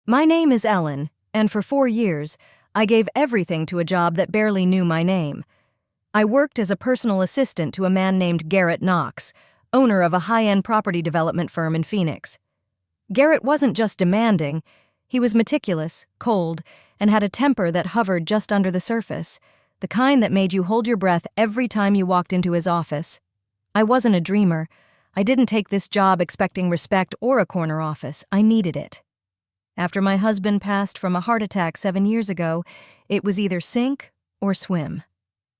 My name is Ellen, and for 4 years, I gave everything to a job that barely knew my name. I worked as a personal assistant to a man named Garrett Knox, owner of a high-end property development firm in Phoenix. Garrett wasn't just demanding, he was meticulous, cold, and had a temper that hovered just under the surface, the kind that made you hold your breath every time you walked into his office. I wasn't a dreamer. I didn't take this job expecting respect or a corner office. I needed it. After my husband passed from a heart attack 7 years ago, it was either sink or swim.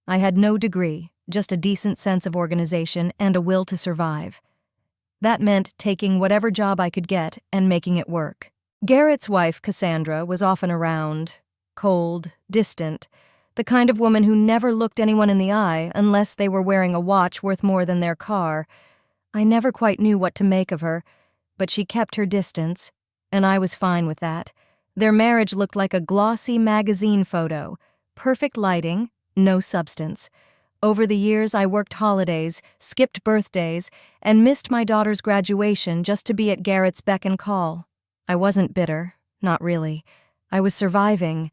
I had no degree, just a decent sense of organization and a will to survive. That meant taking whatever job I could get and making it work. Garrett's wife, Cassandra, was often around, cold, distant, the kind of woman who never looked anyone in the eye unless they were wearing a watch worth more than their car. I never quite knew what to make of her, but she kept her distance, and I was fine with that. Their marriage looked like a glossy magazine photo, perfect lighting, no substance. Over the years, I worked holidays, skipped birthdays, and missed my daughter's graduation just to be at Garrett's beck and call. I wasn't bitter, not really. I was surviving.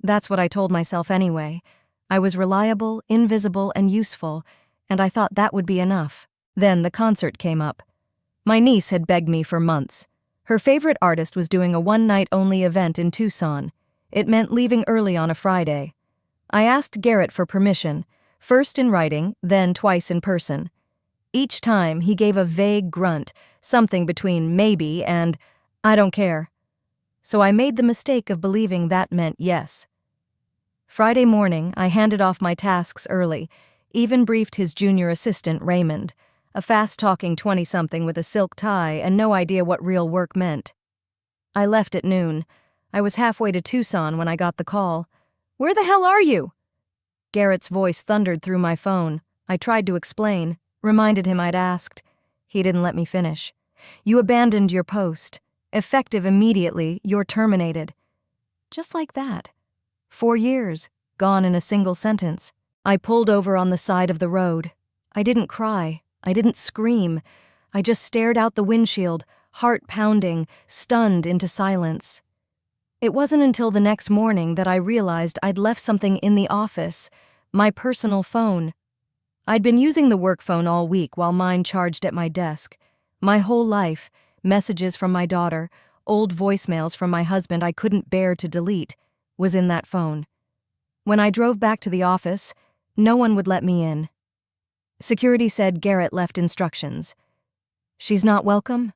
That's what I told myself anyway. I was reliable, invisible, and useful, and I thought that would be enough. Then the concert came up. My niece had begged me for months. Her favorite artist was doing a one-night-only event in Tucson. It meant leaving early on a Friday. I asked Garrett for permission, first in writing, then twice in person. Each time, he gave a vague grunt, something between maybe and I don't care. So I made the mistake of believing that meant yes. Friday morning, I handed off my tasks early, even briefed his junior assistant, Raymond, a fast-talking 20-something with a silk tie and no idea what real work meant. I left at noon. I was halfway to Tucson when I got the call. "Where the hell are you?" Garrett's voice thundered through my phone. I tried to explain, reminded him I'd asked. He didn't let me finish. "You abandoned your post. Effective immediately, you're terminated." Just like that. 4 years, gone in a single sentence. I pulled over on the side of the road. I didn't cry. I didn't scream. I just stared out the windshield, heart pounding, stunned into silence. It wasn't until the next morning that I realized I'd left something in the office, my personal phone. I'd been using the work phone all week while mine charged at my desk. My whole life, messages from my daughter, old voicemails from my husband I couldn't bear to delete, was in that phone. When I drove back to the office, no one would let me in. Security said Garrett left instructions. "She's not welcome?"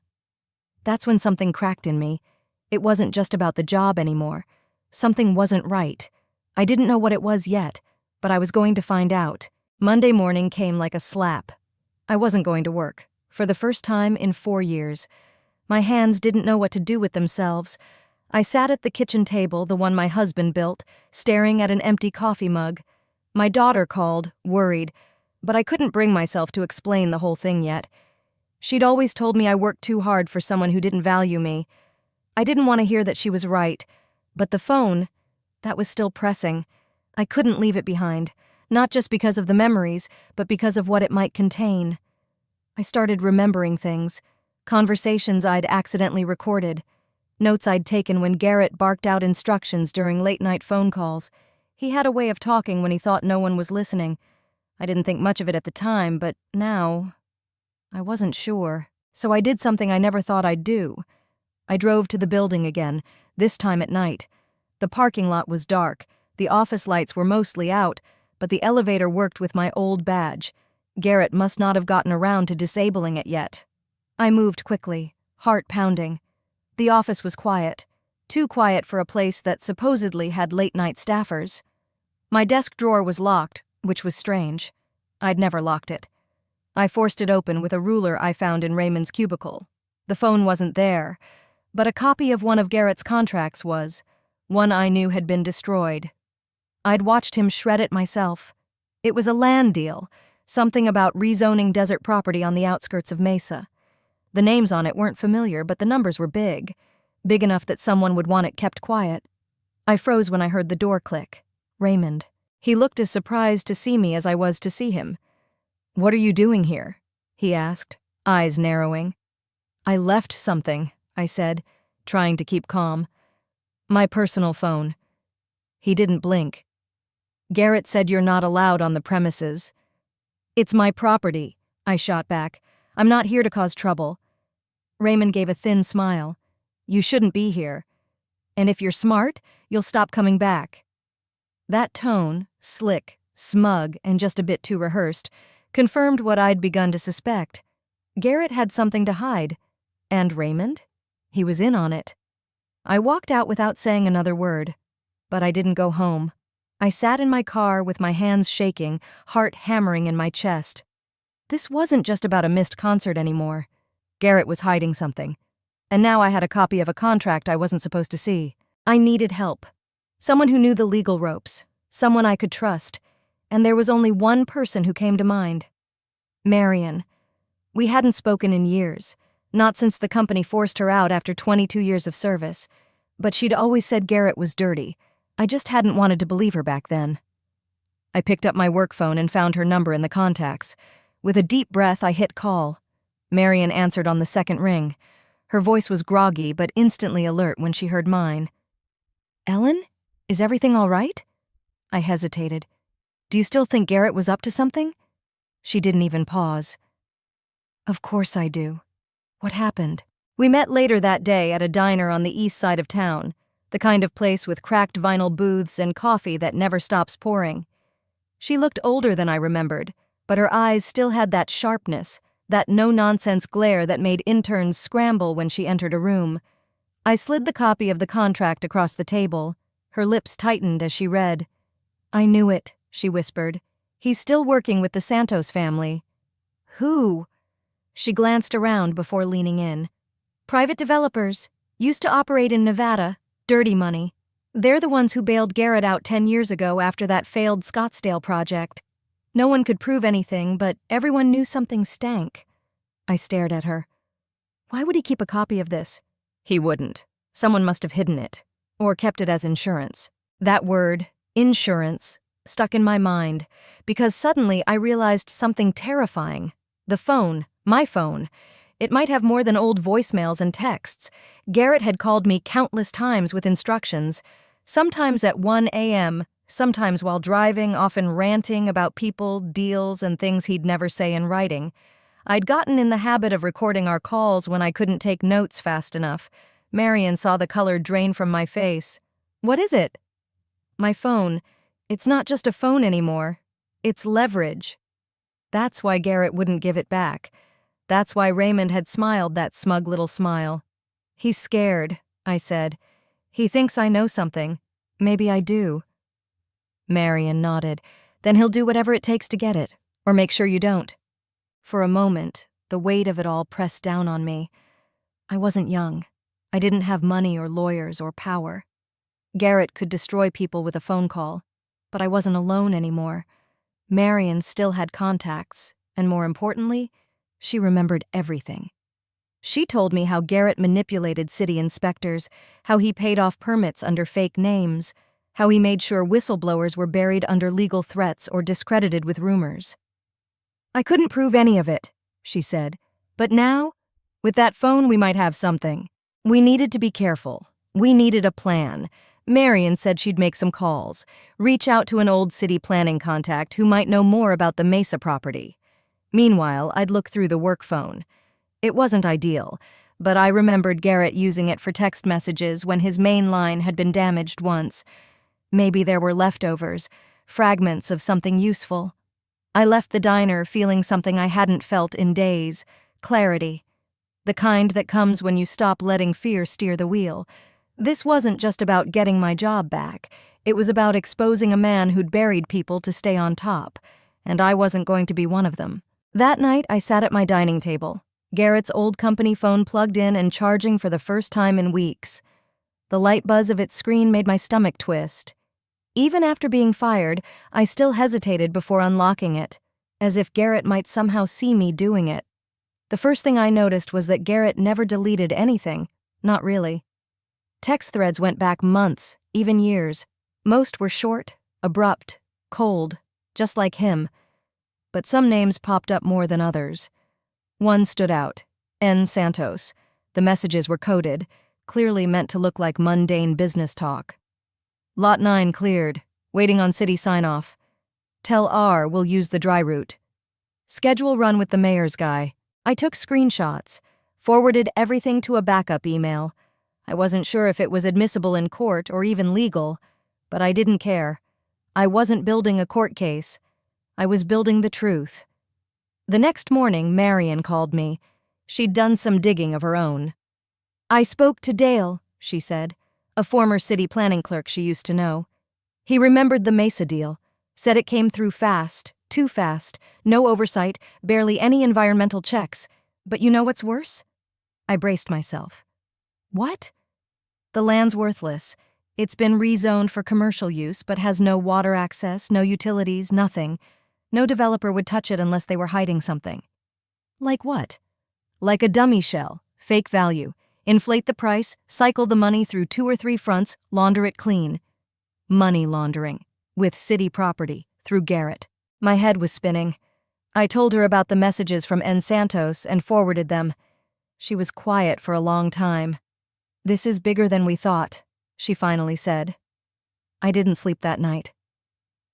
That's when something cracked in me. It wasn't just about the job anymore. Something wasn't right. I didn't know what it was yet, but I was going to find out. Monday morning came like a slap. I wasn't going to work, for the first time in 4 years. My hands didn't know what to do with themselves. I sat at the kitchen table, the one my husband built, staring at an empty coffee mug. My daughter called, worried, but I couldn't bring myself to explain the whole thing yet. She'd always told me I worked too hard for someone who didn't value me. I didn't want to hear that she was right, but the phone, that was still pressing. I couldn't leave it behind, not just because of the memories, but because of what it might contain. I started remembering things, conversations I'd accidentally recorded, notes I'd taken when Garrett barked out instructions during late-night phone calls. He had a way of talking when he thought no one was listening. I didn't think much of it at the time, but now, I wasn't sure. So I did something I never thought I'd do. I drove to the building again, this time at night. The parking lot was dark, the office lights were mostly out, but the elevator worked with my old badge. Garrett must not have gotten around to disabling it yet. I moved quickly, heart pounding. The office was quiet, too quiet for a place that supposedly had late-night staffers. My desk drawer was locked, which was strange. I'd never locked it. I forced it open with a ruler I found in Raymond's cubicle. The phone wasn't there, but a copy of one of Garrett's contracts was, one I knew had been destroyed. I'd watched him shred it myself. It was a land deal, something about rezoning desert property on the outskirts of Mesa. The names on it weren't familiar, but the numbers were big enough that someone would want it kept quiet. I froze when I heard the door click. Raymond. He looked as surprised to see me as I was to see him. "What are you doing here?" he asked, eyes narrowing. "I left something," I said, trying to keep calm. My personal phone. He didn't blink. Garrett said you're not allowed on the premises. It's my property, I shot back. I'm not here to cause trouble. Raymond gave a thin smile. You shouldn't be here. And if you're smart, you'll stop coming back. That tone, slick, smug, and just a bit too rehearsed, confirmed what I'd begun to suspect. Garrett had something to hide. And Raymond? He was in on it. I walked out without saying another word. But I didn't go home. I sat in my car with my hands shaking, heart hammering in my chest. This wasn't just about a missed concert anymore. Garrett was hiding something. And now I had a copy of a contract I wasn't supposed to see. I needed help. Someone who knew the legal ropes. Someone I could trust. And there was only one person who came to mind. Marion. We hadn't spoken in years. Not since the company forced her out after 22 years of service. But she'd always said Garrett was dirty. I just hadn't wanted to believe her back then. I picked up my work phone and found her number in the contacts. With a deep breath, I hit call. Marion answered on the second ring. Her voice was groggy but instantly alert when she heard mine. Ellen? Is everything all right? I hesitated. Do you still think Garrett was up to something? She didn't even pause. Of course I do. What happened? We met later that day at a diner on the east side of town. The kind of place with cracked vinyl booths and coffee that never stops pouring. She looked older than I remembered, but her eyes still had that sharpness, that no-nonsense glare that made interns scramble when she entered a room. I slid the copy of the contract across the table. Her lips tightened as she read. I knew it, she whispered. He's still working with the Santos family. Who? She glanced around before leaning in. Private developers. Used to operate in Nevada. Dirty money. They're the ones who bailed Garrett out 10 years ago after that failed Scottsdale project. No one could prove anything, but everyone knew something stank. I stared at her. Why would he keep a copy of this? He wouldn't. Someone must have hidden it. Or kept it as insurance. That word, insurance, stuck in my mind, because suddenly I realized something terrifying. The phone, my phone. It might have more than old voicemails and texts. Garrett had called me countless times with instructions, sometimes at 1 a.m., sometimes while driving, often ranting about people, deals, and things he'd never say in writing. I'd gotten in the habit of recording our calls when I couldn't take notes fast enough. Marion saw the color drain from my face. What is it? My phone. It's not just a phone anymore. It's leverage. That's why Garrett wouldn't give it back. That's why Raymond had smiled that smug little smile. He's scared, I said. He thinks I know something. Maybe I do. Marion nodded. Then he'll do whatever it takes to get it, or make sure you don't. For a moment, the weight of it all pressed down on me. I wasn't young. I didn't have money or lawyers or power. Garrett could destroy people with a phone call, but I wasn't alone anymore. Marion still had contacts, and more importantly, she remembered everything. She told me how Garrett manipulated city inspectors, how he paid off permits under fake names, how he made sure whistleblowers were buried under legal threats or discredited with rumors. I couldn't prove any of it, she said, but now, with that phone we might have something. We needed to be careful. We needed a plan. Marion said she'd make some calls, reach out to an old city planning contact who might know more about the Mesa property. Meanwhile, I'd look through the work phone. It wasn't ideal, but I remembered Garrett using it for text messages when his main line had been damaged once. Maybe there were leftovers, fragments of something useful. I left the diner feeling something I hadn't felt in days, clarity. The kind that comes when you stop letting fear steer the wheel. This wasn't just about getting my job back. It was about exposing a man who'd buried people to stay on top, and I wasn't going to be one of them. That night, I sat at my dining table, Garrett's old company phone plugged in and charging for the first time in weeks. The light buzz of its screen made my stomach twist. Even after being fired, I still hesitated before unlocking it, as if Garrett might somehow see me doing it. The first thing I noticed was that Garrett never deleted anything. Not really. Text threads went back months, even years. Most were short, abrupt, cold, just like him. But some names popped up more than others. One stood out, N. Santos. The messages were coded, clearly meant to look like mundane business talk. Lot 9 cleared, waiting on city sign-off. Tell R we'll use the dry route. Schedule run with the mayor's guy. I took screenshots, forwarded everything to a backup email. I wasn't sure if it was admissible in court or even legal, but I didn't care. I wasn't building a court case. I was building the truth. The next morning, Marion called me. She'd done some digging of her own. I spoke to Dale, she said, a former city planning clerk she used to know. He remembered the Mesa deal, said it came through fast, too fast, no oversight, barely any environmental checks. But you know what's worse? I braced myself. What? The land's worthless. It's been rezoned for commercial use, but has no water access, no utilities, nothing. No developer would touch it unless they were hiding something. Like what? Like a dummy shell, fake value. Inflate the price, cycle the money through 2 or 3 fronts, launder it clean. Money laundering. With city property, through Garrett. My head was spinning. I told her about the messages from N. Santos and forwarded them. She was quiet for a long time. This is bigger than we thought, she finally said. I didn't sleep that night.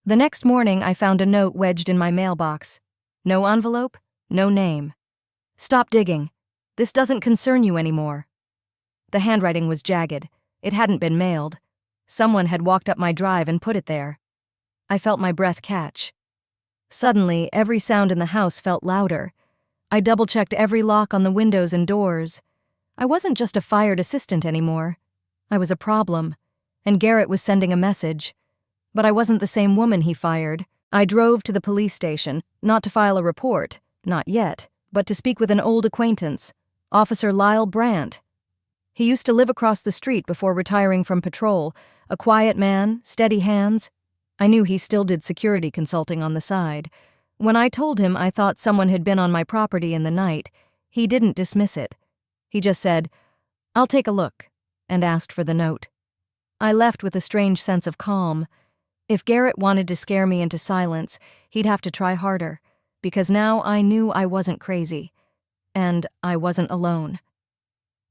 The next morning, I found a note wedged in my mailbox. No envelope, no name. Stop digging. This doesn't concern you anymore. The handwriting was jagged. It hadn't been mailed. Someone had walked up my drive and put it there. I felt my breath catch. Suddenly, every sound in the house felt louder. I double-checked every lock on the windows and doors. I wasn't just a fired assistant anymore. I was a problem, and Garrett was sending a message. But I wasn't the same woman he fired. I drove to the police station, not to file a report, not yet, but to speak with an old acquaintance, Officer Lyle Brandt. He used to live across the street before retiring from patrol, a quiet man, steady hands. I knew he still did security consulting on the side. When I told him I thought someone had been on my property in the night, he didn't dismiss it. He just said, "I'll take a look," and asked for the note. I left with a strange sense of calm. If Garrett wanted to scare me into silence, he'd have to try harder, because now I knew I wasn't crazy. And I wasn't alone.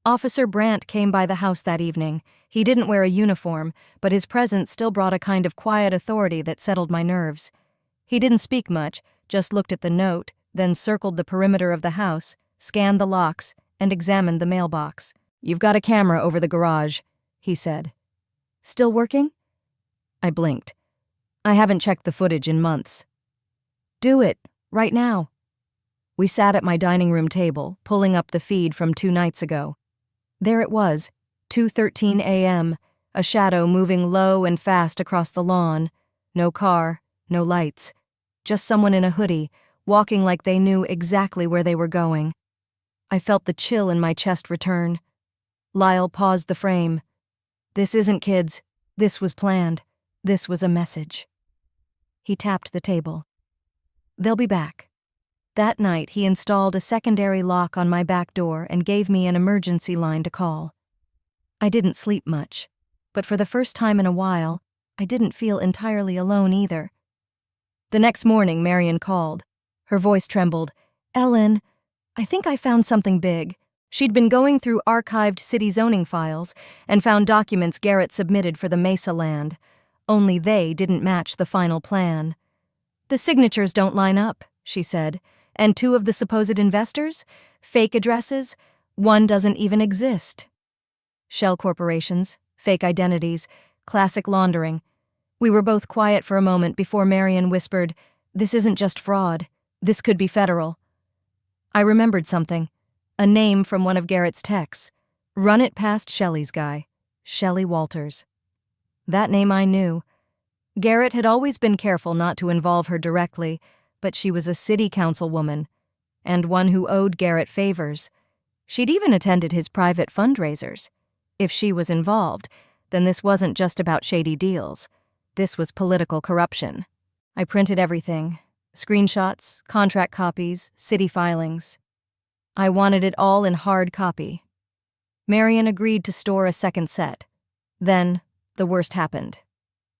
Officer Brandt came by the house that evening. He didn't wear a uniform, but his presence still brought a kind of quiet authority that settled my nerves. He didn't speak much, just looked at the note, then circled the perimeter of the house, scanned the locks, and examined the mailbox. "You've got a camera over the garage," he said. "Still working?" I blinked. "I haven't checked the footage in months." "Do it, right now." We sat at my dining room table, pulling up the feed from 2 nights ago. There it was, 2:13 a.m., a shadow moving low and fast across the lawn. No car, no lights. Just someone in a hoodie, walking like they knew exactly where they were going. I felt the chill in my chest return. Lyle paused the frame. "This isn't kids. This was planned. This was a message." He tapped the table. "They'll be back." That night, he installed a secondary lock on my back door and gave me an emergency line to call. I didn't sleep much, but for the first time in a while, I didn't feel entirely alone either. The next morning, Marion called. Her voice trembled. "Ellen, I think I found something big." She'd been going through archived city zoning files and found documents Garrett submitted for the Mesa land. Only they didn't match the final plan. "The signatures don't line up," she said. "And 2 of the supposed investors? Fake addresses? One doesn't even exist." Shell corporations, fake identities, classic laundering. We were both quiet for a moment before Marion whispered, "This isn't just fraud. This could be federal." I remembered something. A name from one of Garrett's texts. "Run it past Shelley's guy. Shelley Walters." That name I knew. Garrett had always been careful not to involve her directly, but she was a city councilwoman, and one who owed Garrett favors. She'd even attended his private fundraisers. If she was involved, then this wasn't just about shady deals. This was political corruption. I printed everything. Screenshots, contract copies, city filings. I wanted it all in hard copy. Marion agreed to store a second set. Then, the worst happened.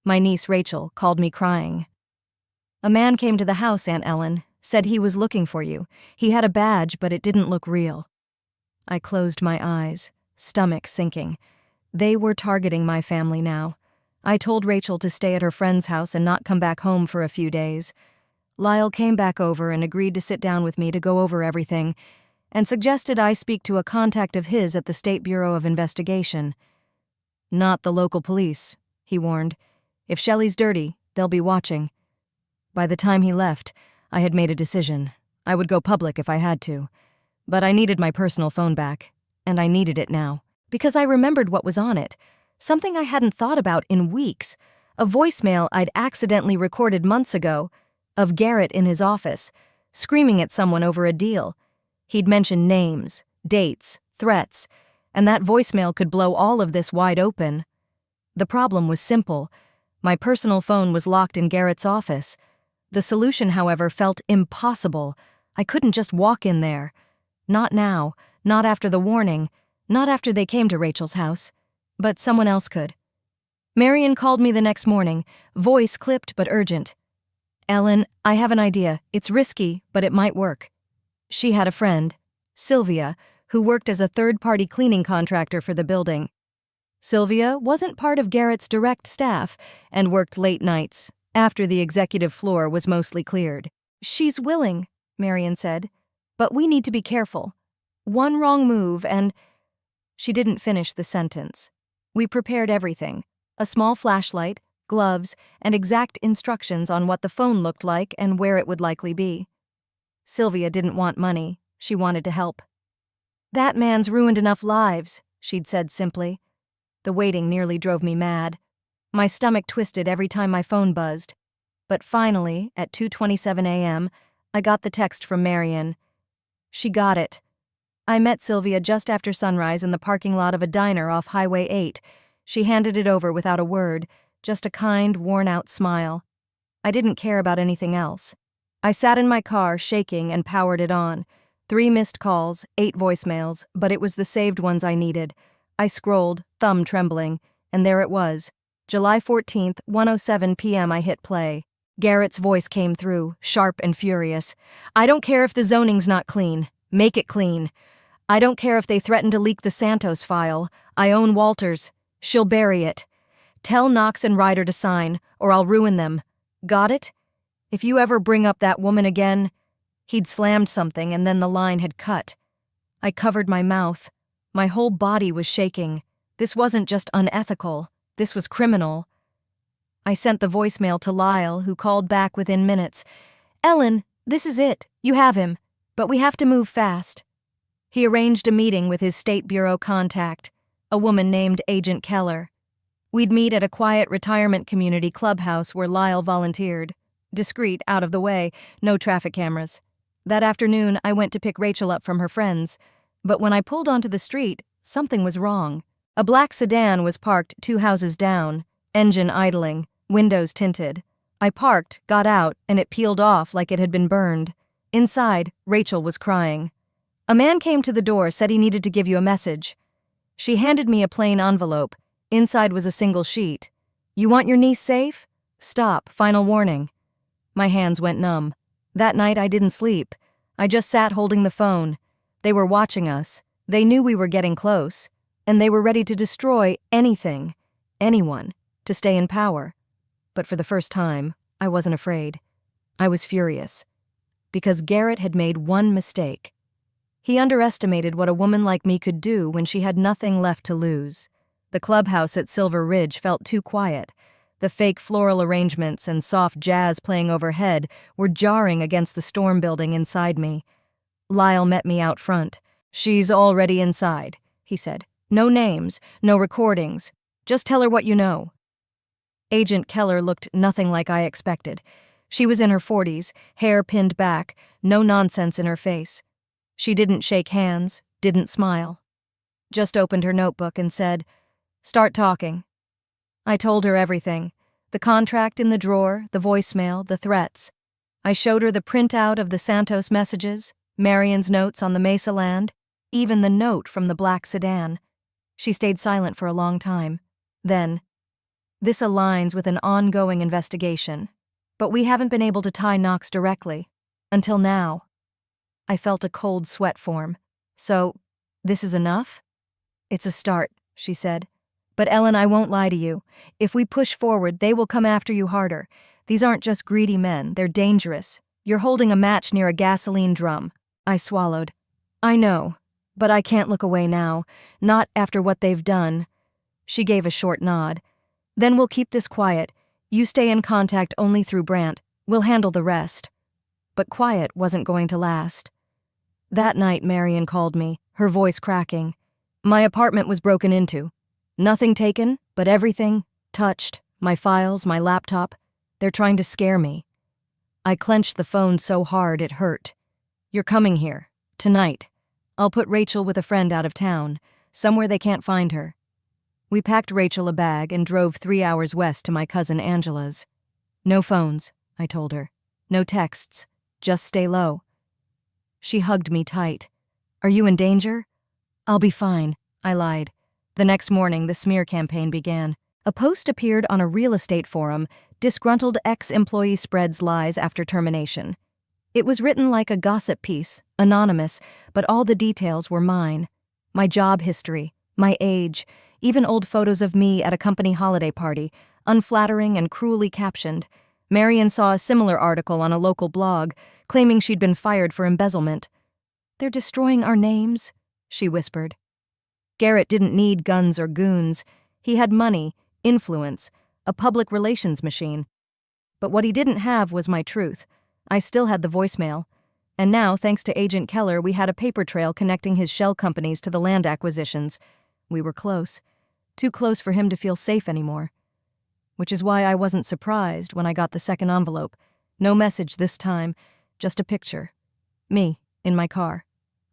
My niece Rachel called me crying. "A man came to the house, Aunt Ellen, said he was looking for you. He had a badge, but it didn't look real." I closed my eyes. stomach sinking. They were targeting my family now. I told Rachel to stay at her friend's house and not come back home for a few days. Lyle came back over and agreed to sit down with me to go over everything, and suggested I speak to a contact of his at the State Bureau of Investigation. "Not the local police," he warned. "If Shelley's dirty, they'll be watching." By the time he left, I had made a decision. I would go public if I had to. But I needed my personal phone back, and I needed it now. Because I remembered what was on it, something I hadn't thought about in weeks, a voicemail I'd accidentally recorded months ago, of Garrett in his office, screaming at someone over a deal. He'd mentioned names, dates, threats, and that voicemail could blow all of this wide open. The problem was simple. My personal phone was locked in Garrett's office. The solution, however, felt impossible. I couldn't just walk in there. Not now, not after the warning, not after they came to Rachel's house. But someone else could. Marion called me the next morning, voice clipped but urgent. "Ellen, I have an idea. It's risky, but it might work." She had a friend, Sylvia, who worked as a third-party cleaning contractor for the building. Sylvia wasn't part of Garrett's direct staff and worked late nights, after the executive floor was mostly cleared. "She's willing," Marion said, "but we need to be careful. One wrong move and—" She didn't finish the sentence. We prepared everything, a small flashlight, gloves, and exact instructions on what the phone looked like and where it would likely be. Sylvia didn't want money. She wanted to help. "That man's ruined enough lives," she'd said simply. The waiting nearly drove me mad. My stomach twisted every time my phone buzzed. But finally, at 2:27 a.m., I got the text from Marion. She got it. I met Sylvia just after sunrise in the parking lot of a diner off Highway 8. She handed it over without a word, just a kind, worn-out smile. I didn't care about anything else. I sat in my car, shaking, and powered it on. 3 missed calls, 8 voicemails, but it was the saved ones I needed. I scrolled, thumb trembling, and there it was. July 14th, 1:07 p.m. I hit play. Garrett's voice came through, sharp and furious. "I don't care if the zoning's not clean. Make it clean. I don't care if they threaten to leak the Santos file. I own Walters. She'll bury it. Tell Knox and Ryder to sign, or I'll ruin them. Got it? If you ever bring up that woman again—" He'd slammed something and then the line had cut. I covered my mouth. My whole body was shaking. This wasn't just unethical. This was criminal. I sent the voicemail to Lyle, who called back within minutes. "Ellen, this is it. You have him. But we have to move fast." He arranged a meeting with his State Bureau contact, a woman named Agent Keller. We'd meet at a quiet retirement community clubhouse where Lyle volunteered. Discreet, out of the way, no traffic cameras. That afternoon, I went to pick Rachel up from her friends. But when I pulled onto the street, something was wrong. A black sedan was parked 2 houses down, engine idling, windows tinted. I parked, got out, and it peeled off like it had been burned. Inside, Rachel was crying. "A man came to the door, said he needed to give you a message." She handed me a plain envelope. Inside was a single sheet. "You want your niece safe? Stop, final warning." My hands went numb. That night I didn't sleep. I just sat holding the phone. They were watching us. They knew we were getting close. And they were ready to destroy anything, anyone, to stay in power. But for the first time, I wasn't afraid. I was furious. Because Garrett had made one mistake. He underestimated what a woman like me could do when she had nothing left to lose. The clubhouse at Silver Ridge felt too quiet. The fake floral arrangements and soft jazz playing overhead were jarring against the storm building inside me. Lyle met me out front. "She's already inside," he said. "No names, no recordings. Just tell her what you know." Agent Keller looked nothing like I expected. She was in her 40s, hair pinned back, no nonsense in her face. She didn't shake hands, didn't smile. Just opened her notebook and said, "Start talking." I told her everything. The contract in the drawer, the voicemail, the threats. I showed her the printout of the Santos messages, Marion's notes on the Mesa land, even the note from the black sedan. She stayed silent for a long time. Then, "This aligns with an ongoing investigation, but we haven't been able to tie Knox directly. Until now." I felt a cold sweat form. "So, this is enough?" It's a start, she said. But Ellen, I won't lie to you. If we push forward, they will come after you harder. These aren't just greedy men, they're dangerous. You're holding a match near a gasoline drum. I swallowed. I know, but I can't look away now, not after what they've done. She gave a short nod. Then we'll keep this quiet. You stay in contact only through Brant. We'll handle the rest. But quiet wasn't going to last. That night, Marion called me, her voice cracking. My apartment was broken into. Nothing taken, but everything, touched, my files, my laptop. They're trying to scare me. I clenched the phone so hard it hurt. You're coming here, tonight. I'll put Rachel with a friend out of town, somewhere they can't find her. We packed Rachel a bag and drove 3 hours west to my cousin Angela's. No phones, I told her. No texts. Just stay low. She hugged me tight. Are you in danger? I'll be fine, I lied. The next morning, the smear campaign began. A post appeared on a real estate forum, disgruntled ex-employee spreads lies after termination. It was written like a gossip piece, anonymous, but all the details were mine. My job history, my age, even old photos of me at a company holiday party, unflattering and cruelly captioned. Marion saw a similar article on a local blog, claiming she'd been fired for embezzlement. They're destroying our names, she whispered. Garrett didn't need guns or goons. He had money, influence, a public relations machine. But what he didn't have was my truth. I still had the voicemail. And now, thanks to Agent Keller, we had a paper trail connecting his shell companies to the land acquisitions. We were close. Too close for him to feel safe anymore. Which is why I wasn't surprised when I got the second envelope. No message this time, just a picture. Me, in my car.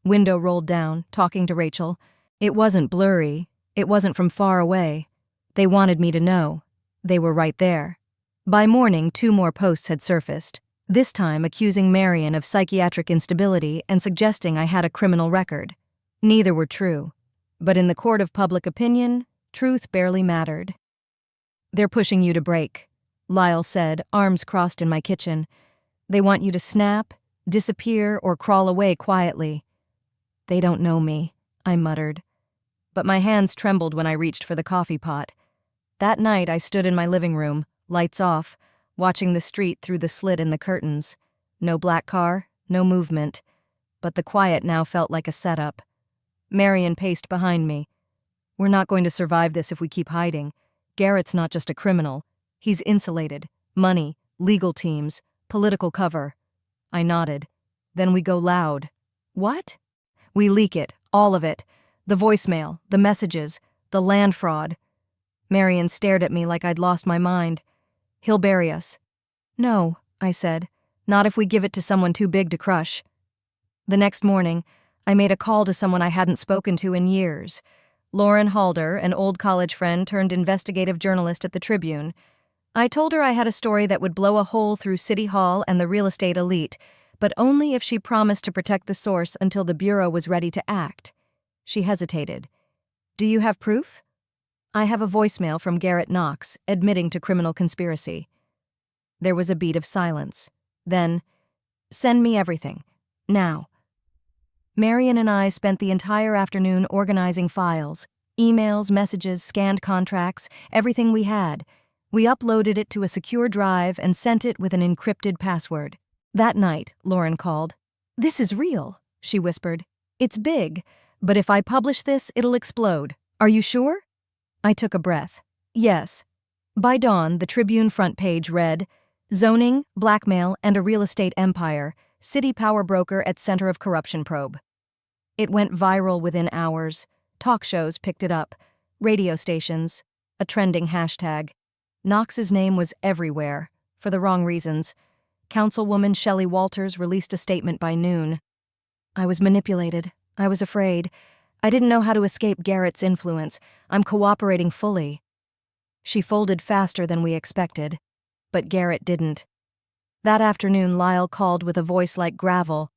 Window rolled down, talking to Rachel. It wasn't blurry. It wasn't from far away. They wanted me to know. They were right there. By morning, 2 more posts had surfaced, this time accusing Marion of psychiatric instability and suggesting I had a criminal record. Neither were true. But in the court of public opinion, truth barely mattered. They're pushing you to break, Lyle said, arms crossed in my kitchen. They want you to snap, disappear, or crawl away quietly. They don't know me, I muttered. But my hands trembled when I reached for the coffee pot. That night I stood in my living room, lights off, watching the street through the slit in the curtains. No black car, no movement. But the quiet now felt like a setup. Marion paced behind me. We're not going to survive this if we keep hiding. Garrett's not just a criminal. He's insulated. Money, legal teams, political cover. I nodded. Then we go loud. What? We leak it, all of it. The voicemail, the messages, the land fraud. Marion stared at me like I'd lost my mind. He'll bury us. No, I said. Not if we give it to someone too big to crush. The next morning, I made a call to someone I hadn't spoken to in years. Lauren Halder, an old college friend turned investigative journalist at the Tribune. I told her I had a story that would blow a hole through City Hall and the real estate elite, but only if she promised to protect the source until the Bureau was ready to act. She hesitated. Do you have proof? I have a voicemail from Garrett Knox, admitting to criminal conspiracy. There was a beat of silence. Then, send me everything. Now. Marion and I spent the entire afternoon organizing files, emails, messages, scanned contracts, everything we had. We uploaded it to a secure drive and sent it with an encrypted password. That night, Lauren called. This is real, she whispered. It's big, but if I publish this, it'll explode. Are you sure? I took a breath. Yes. By dawn, the Tribune front page read, Zoning, blackmail, and a real estate empire, city power broker at center of corruption probe. It went viral within hours. Talk shows picked it up, radio stations, a trending hashtag. Knox's name was everywhere, for the wrong reasons. Councilwoman Shelley Walters released a statement by noon. I was manipulated. I was afraid. I didn't know how to escape Garrett's influence. I'm cooperating fully. She folded faster than we expected, but Garrett didn't. That afternoon, Lyle called with a voice like gravel.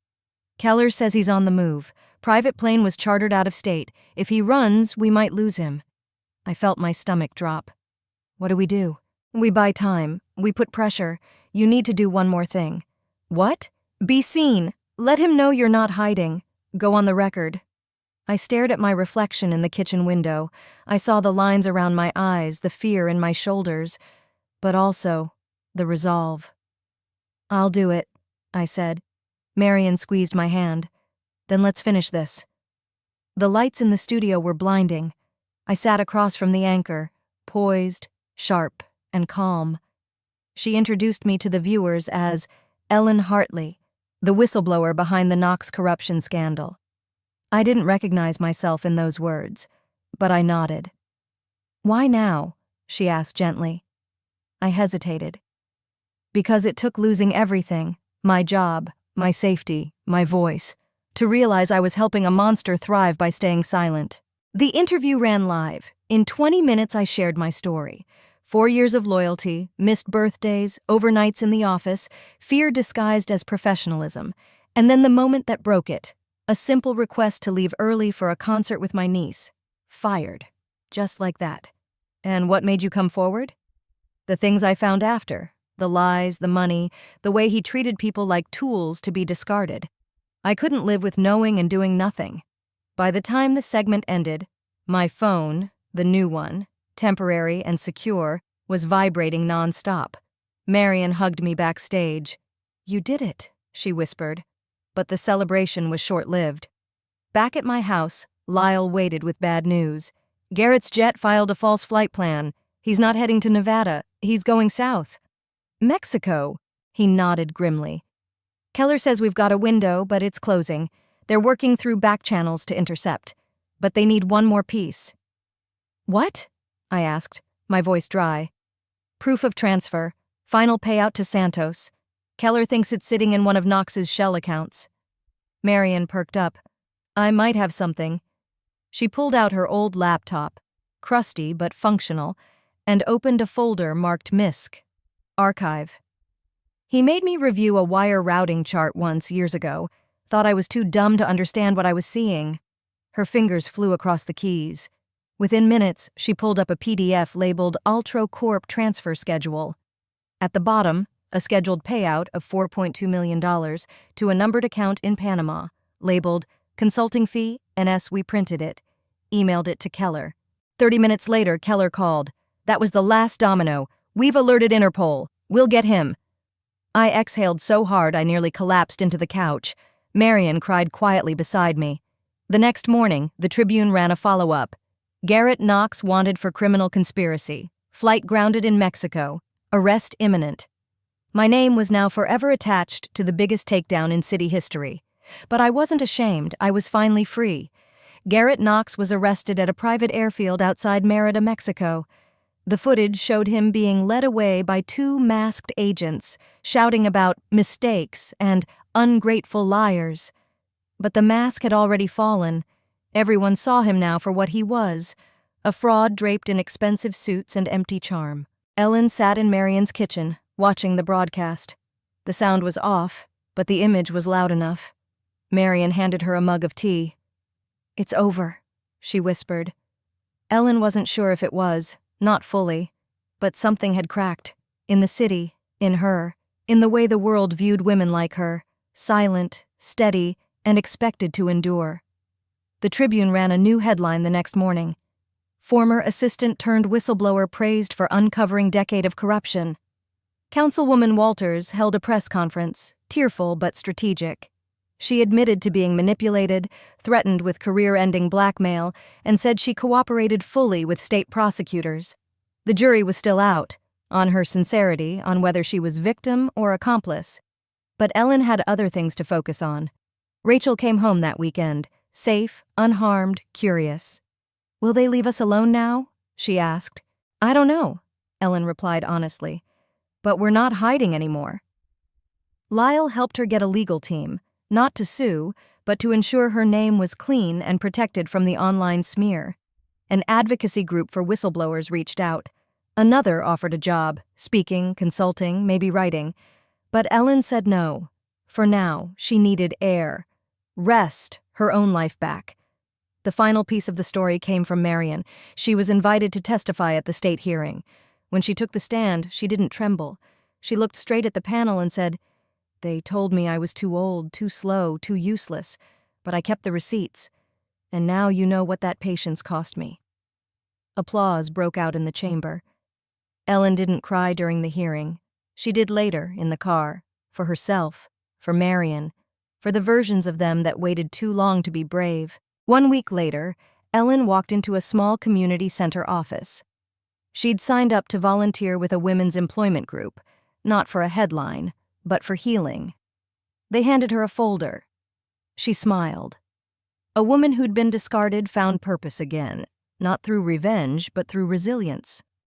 Keller says he's on the move. Private plane was chartered out of state. If he runs, we might lose him. I felt my stomach drop. What do? We buy time. We put pressure. You need to do one more thing. What? Be seen. Let him know you're not hiding. Go on the record. I stared at my reflection in the kitchen window. I saw the lines around my eyes, the fear in my shoulders, but also the resolve. "I'll do it," I said. Marion squeezed my hand. "Then let's finish this." The lights in the studio were blinding. I sat across from the anchor, poised, sharp, and calm. She introduced me to the viewers as Ellen Hartley, the whistleblower behind the Knox corruption scandal. I didn't recognize myself in those words, but I nodded. "Why now?" she asked gently. I hesitated. Because it took losing everything, my job, my safety, my voice, to realize I was helping a monster thrive by staying silent. The interview ran live. In 20 minutes I shared my story. 4 years of loyalty, missed birthdays, overnights in the office, fear disguised as professionalism, and then the moment that broke it. A simple request to leave early for a concert with my niece. Fired. Just like that. And what made you come forward? The things I found after. The lies, the money, the way he treated people like tools to be discarded. I couldn't live with knowing and doing nothing. By the time the segment ended, my phone, the new one, temporary and secure, was vibrating nonstop. Marion hugged me backstage. "You did it," she whispered. But the celebration was short-lived. Back at my house, Lyle waited with bad news. Garrett's jet filed a false flight plan. He's not heading to Nevada. He's going south. Mexico, he nodded grimly. Keller says we've got a window, but it's closing. They're working through back channels to intercept. But they need one more piece. "What?" I asked, my voice dry. "Proof of transfer. Final payout to Santos. Keller thinks it's sitting in one of Knox's shell accounts." Marion perked up. "I might have something." She pulled out her old laptop, crusty but functional, and opened a folder marked MISC. Archive. "He made me review a wire routing chart once years ago. Thought I was too dumb to understand what I was seeing." Her fingers flew across the keys. Within minutes, she pulled up a PDF labeled Altro Corp Transfer Schedule. At the bottom, a scheduled payout of $4.2 million to a numbered account in Panama, labeled Consulting Fee, NS we printed it. Emailed it to Keller. 30 minutes later, Keller called. "That was the last domino. We've alerted Interpol. We'll get him." I exhaled so hard I nearly collapsed into the couch. Marion cried quietly beside me. The next morning, the Tribune ran a follow-up. Garrett Knox wanted for criminal conspiracy. Flight grounded in Mexico. Arrest imminent. My name was now forever attached to the biggest takedown in city history. But I wasn't ashamed. I was finally free. Garrett Knox was arrested at a private airfield outside Merida, Mexico. The footage showed him being led away by 2 masked agents, shouting about mistakes and ungrateful liars. But the mask had already fallen. Everyone saw him now for what he was, a fraud draped in expensive suits and empty charm. Ellen sat in Marion's kitchen, watching the broadcast. The sound was off, but the image was loud enough. Marion handed her a mug of tea. "It's over," she whispered. Ellen wasn't sure if it was, not fully, but something had cracked. In the city, in her, in the way the world viewed women like her, silent, steady, and expected to endure. The Tribune ran a new headline the next morning. Former assistant turned whistleblower praised for uncovering decade of corruption. Councilwoman Walters held a press conference, tearful but strategic. She admitted to being manipulated, threatened with career-ending blackmail, and said she cooperated fully with state prosecutors. The jury was still out, on her sincerity, on whether she was victim or accomplice. But Ellen had other things to focus on. Rachel came home that weekend, safe, unharmed, curious. "Will they leave us alone now?" she asked. "I don't know," Ellen replied honestly. "But we're not hiding anymore." Lyle helped her get a legal team, not to sue, but to ensure her name was clean and protected from the online smear. An advocacy group for whistleblowers reached out. Another offered a job, speaking, consulting, maybe writing. But Ellen said no. For now, she needed air. Rest, her own life back. The final piece of the story came from Marion. She was invited to testify at the state hearing. When she took the stand, she didn't tremble. She looked straight at the panel and said, "They told me I was too old, too slow, too useless, but I kept the receipts. And now you know what that patience cost me." Applause broke out in the chamber. Ellen didn't cry during the hearing. She did later, in the car, for herself, for Marion, for the versions of them that waited too long to be brave. 1 week later, Ellen walked into a small community center office. She'd signed up to volunteer with a women's employment group, not for a headline, but for healing. They handed her a folder. She smiled. A woman who'd been discarded found purpose again, not through revenge, but through resilience.